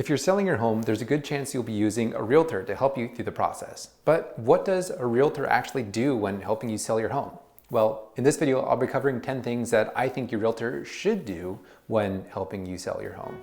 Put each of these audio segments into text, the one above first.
If you're selling your home, there's a good chance you'll be using a realtor to help you through the process. But what does a realtor actually do when helping you sell your home? Well, in this video, I'll be covering 10 things that I think your realtor should do when helping you sell your home.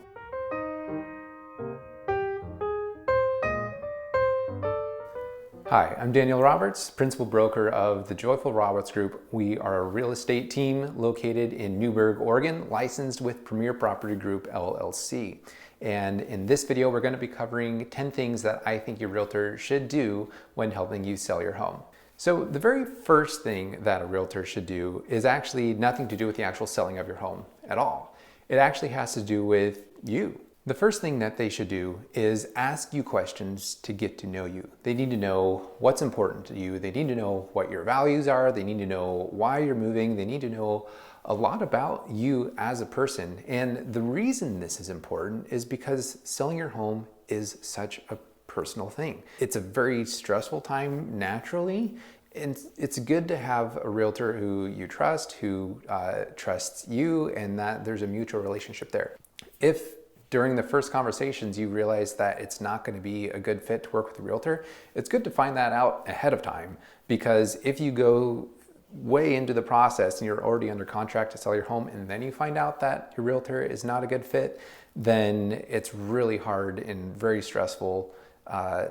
Hi, I'm Daniel Roberts, principal broker of the Joyful Roberts Group. We are a real estate team located in Newberg, Oregon, licensed with Premier Property Group, LLC. And in this video, we're going to be covering 10 things that I think your realtor should do when helping you sell your home. So the very first thing that a realtor should do is actually nothing to do with the actual selling of your home at all. It actually has to do with you. The first thing that they should do is ask you questions to get to know you. They need to know what's important to you. They need to know what your values are. They need to know why you're moving. They need to know a lot about you as a person. And the reason this is important is because selling your home is such a personal thing. It's a very stressful time naturally. And it's good to have a realtor who you trust, who trusts you, and that there's a mutual relationship there. If during the first conversations you realize that it's not going to be a good fit to work with a realtor, it's good to find that out ahead of time, because if you go way into the process and you're already under contract to sell your home and then you find out that your realtor is not a good fit, then it's really hard and very stressful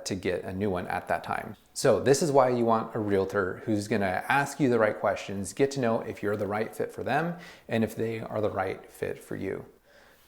to get a new one at that time. So this is why you want a realtor who's going to ask you the right questions, get to know if you're the right fit for them and if they are the right fit for you.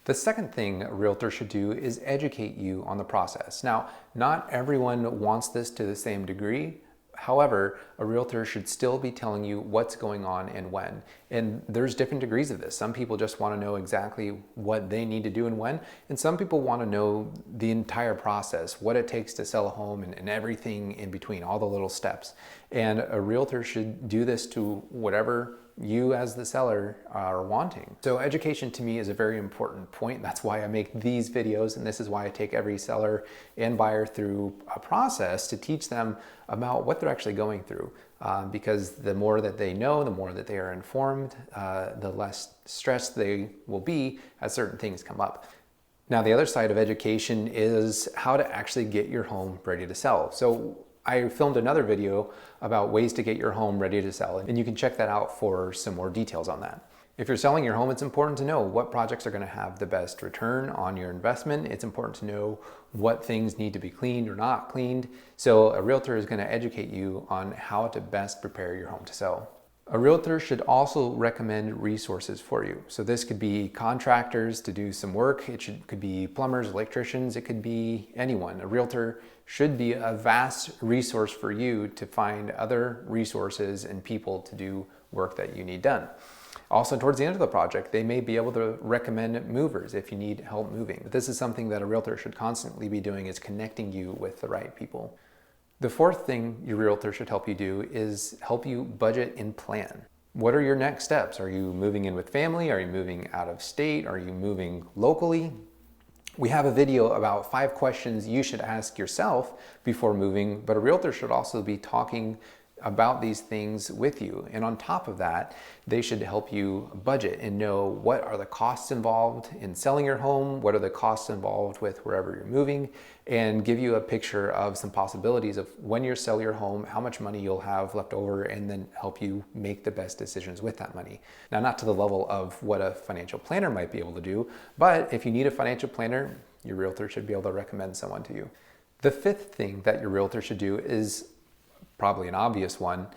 The second thing a realtor should do is educate you on the process. Now, not everyone wants this to the same degree. However, a realtor should still be telling you what's going on and when. And there's different degrees of this. Some people just want to know exactly what they need to do and when. And some people want to know the entire process, what it takes to sell a home and everything in between, all the little steps. And a realtor should do this to whatever you as the seller are wanting. So education to me is a very important point. That's why I make these videos, and this is why I take every seller and buyer through a process to teach them about what they're actually going through. Because the more that they know, the more that they are informed, the less stressed they will be as certain things come up. Now, the other side of education is how to actually get your home ready to sell. So I filmed another video about ways to get your home ready to sell, and you can check that out for some more details on that. If you're selling your home, it's important to know what projects are going to have the best return on your investment. It's important to know what things need to be cleaned or not cleaned. So a realtor is going to educate you on how to best prepare your home to sell. A realtor should also recommend resources for you. So this could be contractors to do some work. Could be plumbers, electricians. It could be anyone. A realtor should be a vast resource for you to find other resources and people to do work that you need done. Also, towards the end of the project, they may be able to recommend movers if you need help moving. But this is something that a realtor should constantly be doing, is connecting you with the right people. The fourth thing your realtor should help you do is help you budget and plan. What are your next steps? Are you moving in with family? Are you moving out of state? Are you moving locally? We have a video about 5 questions you should ask yourself before moving, but a realtor should also be talking about these things with you. And on top of that, they should help you budget and know what are the costs involved in selling your home, what are the costs involved with wherever you're moving, and give you a picture of some possibilities of when you sell your home, how much money you'll have left over, and then help you make the best decisions with that money. Now, not to the level of what a financial planner might be able to do, but if you need a financial planner, your realtor should be able to recommend someone to you. The fifth thing that your realtor should do is probably an obvious one: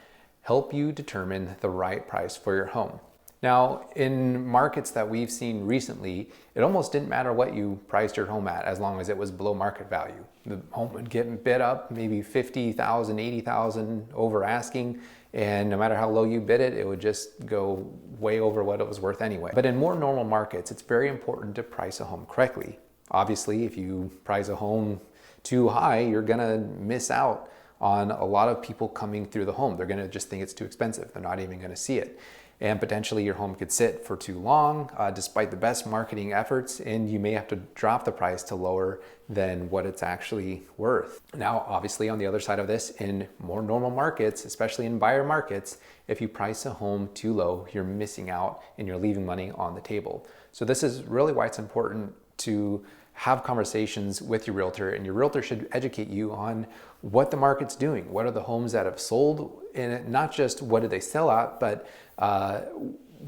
help you determine the right price for your home. Now, in markets that we've seen recently, it almost didn't matter what you priced your home at as long as it was below market value. The home would get bid up maybe $50,000, $80,000 over asking, and no matter how low you bid it, it would just go way over what it was worth anyway. But in more normal markets, it's very important to price a home correctly. Obviously, if you price a home too high, you're gonna miss out on a lot of people coming through the home. They're gonna just think it's too expensive. They're not even gonna see it. And potentially your home could sit for too long, despite the best marketing efforts, and you may have to drop the price to lower than what it's actually worth. Now, obviously on the other side of this, in more normal markets, especially in buyer markets, if you price a home too low, you're missing out and you're leaving money on the table. So this is really why it's important to have conversations with your realtor, and your realtor should educate you on what the market's doing. What are the homes that have sold, and not just what did they sell at, but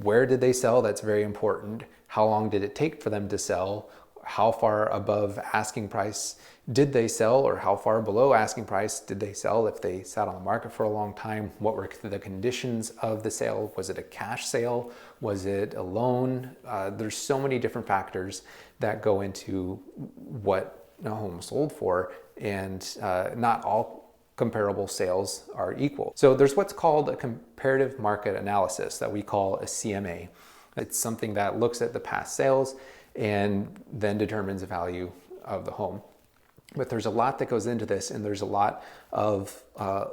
where did they sell? That's very important. How long did it take for them to sell? How far above asking price did they sell, or how far below asking price did they sell if they sat on the market for a long time? What were the conditions of the sale? Was it a cash sale? Was it a loan? There's so many different factors that go into what a home sold for, and not all comparable sales are equal. So there's what's called a comparative market analysis that we call a CMA. It's something that looks at the past sales and then determines the value of the home. But there's a lot that goes into this, and there's a lot of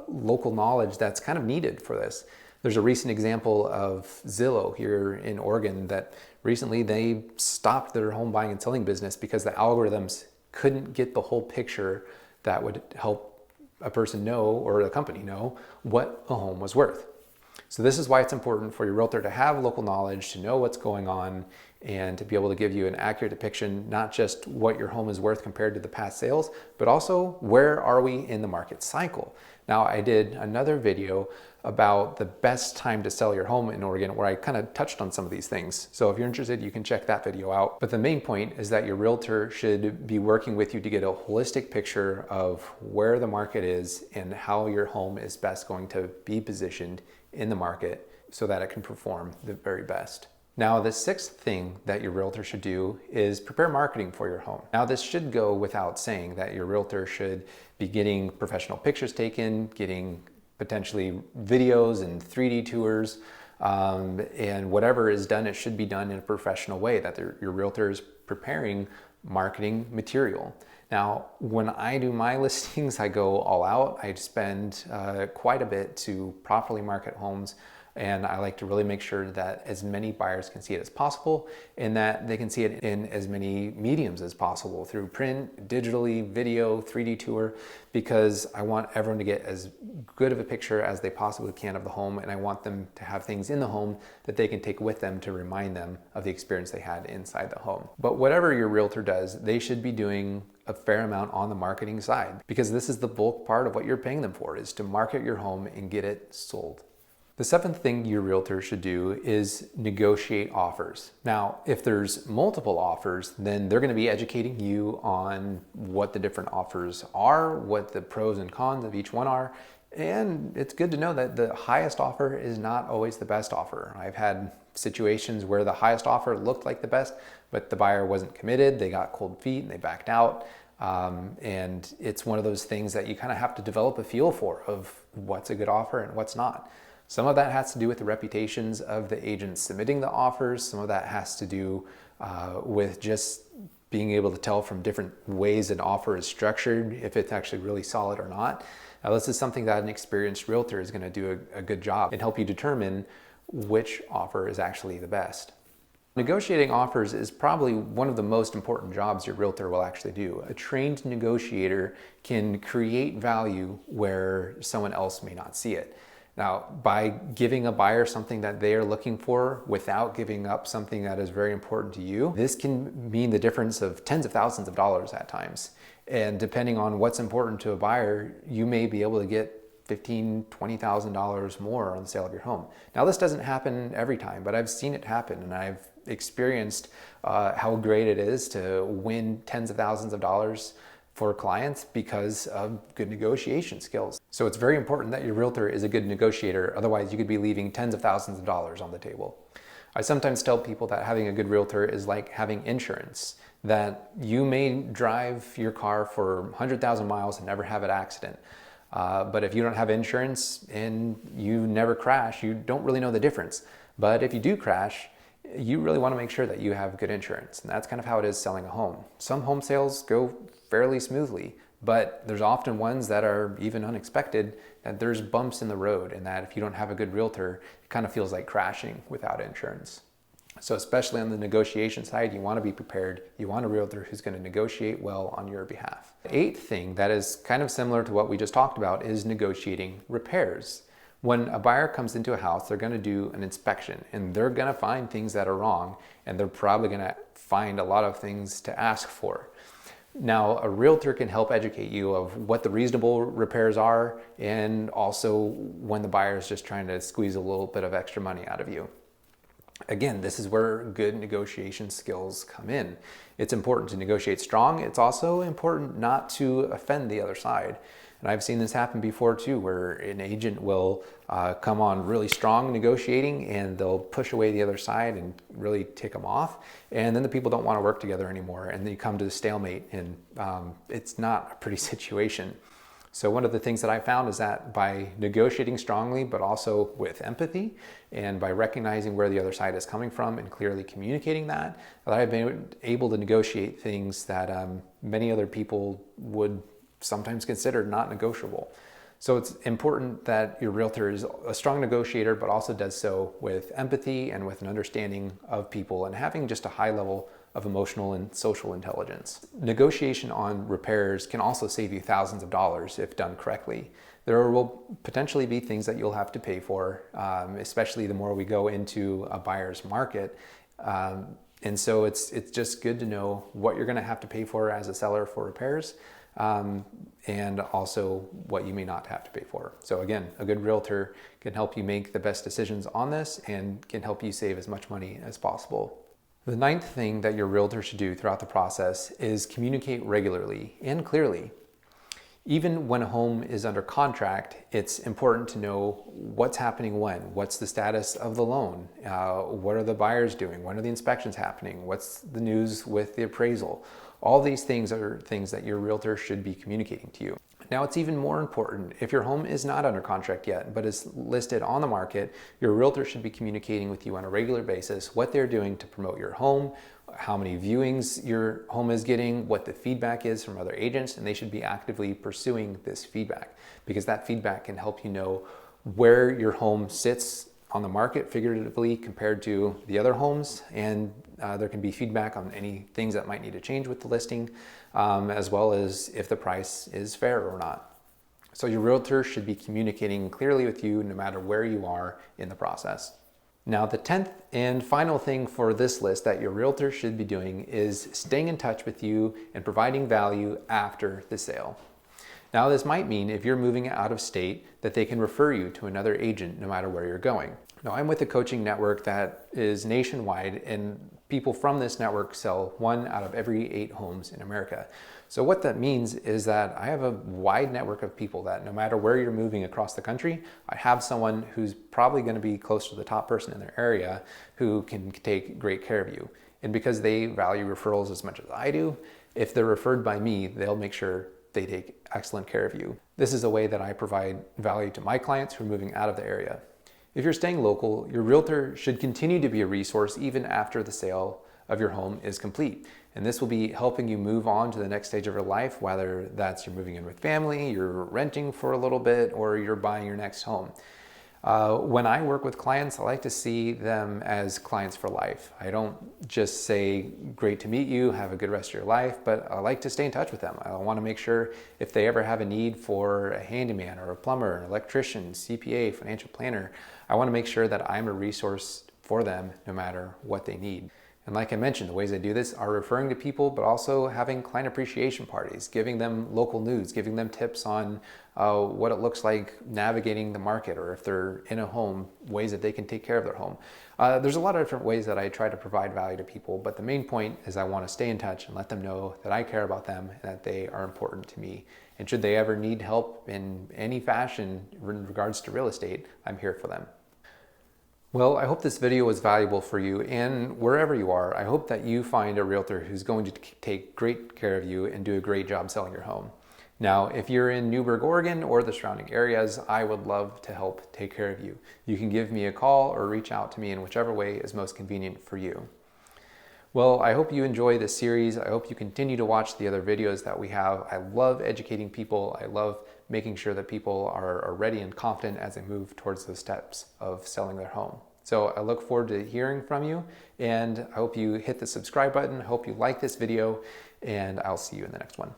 local knowledge that's kind of needed for this. There's a recent example of Zillow here in Oregon that recently they stopped their home buying and selling business because the algorithms couldn't get the whole picture that would help a person know, or a company know, what a home was worth. So this is why it's important for your realtor to have local knowledge, to know what's going on, and to be able to give you an accurate depiction, not just what your home is worth compared to the past sales, but also where are we in the market cycle. Now, I did another video about the best time to sell your home in Oregon where I kind of touched on some of these things. So if you're interested, you can check that video out. But the main point is that your realtor should be working with you to get a holistic picture of where the market is and how your home is best going to be positioned in the market so that it can perform the very best. Now, the sixth thing that your realtor should do is prepare marketing for your home. Now, this should go without saying that your realtor should be getting professional pictures taken, getting potentially videos and 3D tours, and whatever is done, it should be done in a professional way, that your realtor is preparing marketing material. Now, when I do my listings, I go all out. I spend quite a bit to properly market homes, and I like to really make sure that as many buyers can see it as possible, and that they can see it in as many mediums as possible, through print, digitally, video, 3D tour, because I want everyone to get as good of a picture as they possibly can of the home, and I want them to have things in the home that they can take with them to remind them of the experience they had inside the home. But whatever your realtor does, they should be doing a fair amount on the marketing side, because this is the bulk part of what you're paying them for, is to market your home and get it sold. The seventh thing your realtor should do is negotiate offers. Now, if there's multiple offers, then they're going to be educating you on what the different offers are, what the pros and cons of each one are. And it's good to know that the highest offer is not always the best offer. I've had situations where the highest offer looked like the best, but the buyer wasn't committed. They got cold feet and they backed out. And it's one of those things that you kind of have to develop a feel for, of what's a good offer and what's not. Some of that has to do with the reputations of the agents submitting the offers. Some of that has to do with just being able to tell from different ways an offer is structured if it's actually really solid or not. Now, this is something that an experienced realtor is going to do a good job and help you determine which offer is actually the best. Negotiating offers is probably one of the most important jobs your realtor will actually do. A trained negotiator can create value where someone else may not see it. Now, by giving a buyer something that they are looking for without giving up something that is very important to you, this can mean the difference of tens of thousands of dollars at times. And depending on what's important to a buyer, you may be able to get $15,000, $20,000 more on the sale of your home. Now, this doesn't happen every time, but I've seen it happen, and I've experienced how great it is to win tens of thousands of dollars for clients because of good negotiation skills. So it's very important that your realtor is a good negotiator, otherwise you could be leaving tens of thousands of dollars on the table. I sometimes tell people that having a good realtor is like having insurance, that you may drive your car for 100,000 miles and never have an accident. But if you don't have insurance and you never crash, you don't really know the difference. But if you do crash, you really want to make sure that you have good insurance. And that's kind of how it is selling a home. Some home sales go fairly smoothly, but there's often ones that are even unexpected, that there's bumps in the road, and that if you don't have a good realtor, it kind of feels like crashing without insurance. So especially on the negotiation side, you want to be prepared. You want a realtor who's going to negotiate well on your behalf. The eighth thing that is kind of similar to what we just talked about is negotiating repairs. When a buyer comes into a house, they're going to do an inspection, and they're going to find things that are wrong, and they're probably going to find a lot of things to ask for. Now, a realtor can help educate you of what the reasonable repairs are and also when the buyer is just trying to squeeze a little bit of extra money out of you. Again, this is where good negotiation skills come in. It's important to negotiate strong. It's also important not to offend the other side. And I've seen this happen before too, where an agent will come on really strong negotiating and they'll push away the other side and really tick them off. And then the people don't want to work together anymore and they come to the stalemate, and it's not a pretty situation. So one of the things that I found is that by negotiating strongly, but also with empathy, and by recognizing where the other side is coming from and clearly communicating that I've been able to negotiate things that many other people would sometimes consider not negotiable. So it's important that your realtor is a strong negotiator, but also does so with empathy and with an understanding of people and having just a high level of emotional and social intelligence. Negotiation on repairs can also save you thousands of dollars if done correctly. There will potentially be things that you'll have to pay for, especially the more we go into a buyer's market. And so it's just good to know what you're gonna have to pay for as a seller for repairs, and also what you may not have to pay for. So again, a good realtor can help you make the best decisions on this and can help you save as much money as possible. The ninth thing that your realtor should do throughout the process is communicate regularly and clearly. Even when a home is under contract, it's important to know what's happening when, what's the status of the loan, what are the buyers doing, when are the inspections happening, what's the news with the appraisal. All these things are things that your realtor should be communicating to you. Now, it's even more important if your home is not under contract yet, but is listed on the market, your realtor should be communicating with you on a regular basis what they're doing to promote your home, how many viewings your home is getting, what the feedback is from other agents, and they should be actively pursuing this feedback because that feedback can help you know where your home sits on the market figuratively compared to the other homes, and there can be feedback on any things that might need to change with the listing, as well as if the price is fair or not. So your realtor should be communicating clearly with you no matter where you are in the process. Now, the 10th and final thing for this list that your realtor should be doing is staying in touch with you and providing value after the sale. Now, this might mean if you're moving out of state that they can refer you to another agent no matter where you're going. Now, I'm with a coaching network that is nationwide, and people from this network sell 1 out of every 8 homes in America. So what that means is that I have a wide network of people that no matter where you're moving across the country, I have someone who's probably going to be close to the top person in their area who can take great care of you. And because they value referrals as much as I do, if they're referred by me, they'll make sure they take excellent care of you. This is a way that I provide value to my clients who are moving out of the area. If you're staying local, your realtor should continue to be a resource even after the sale of your home is complete. And this will be helping you move on to the next stage of your life, whether that's you're moving in with family, you're renting for a little bit, or you're buying your next home. When I work with clients, I like to see them as clients for life. I don't just say, great to meet you, have a good rest of your life, but I like to stay in touch with them. I want to make sure if they ever have a need for a handyman or a plumber, an electrician, CPA, financial planner, I want to make sure that I'm a resource for them no matter what they need. And like I mentioned, the ways I do this are referring to people, but also having client appreciation parties, giving them local news, giving them tips on what it looks like navigating the market, or if they're in a home, ways that they can take care of their home. There's a lot of different ways that I try to provide value to people, but the main point is I want to stay in touch and let them know that I care about them and that they are important to me. And should they ever need help in any fashion in regards to real estate, I'm here for them. Well, I hope this video was valuable for you, and wherever you are, I hope that you find a realtor who's going to take great care of you and do a great job selling your home. Now, if you're in Newberg, Oregon or the surrounding areas, I would love to help take care of you. You can give me a call or reach out to me in whichever way is most convenient for you. Well, I hope you enjoy this series. I hope you continue to watch the other videos that we have. I love educating people. I love making sure that people are ready and confident as they move towards the steps of selling their home. So I look forward to hearing from you, and I hope you hit the subscribe button. I hope you like this video, and I'll see you in the next one.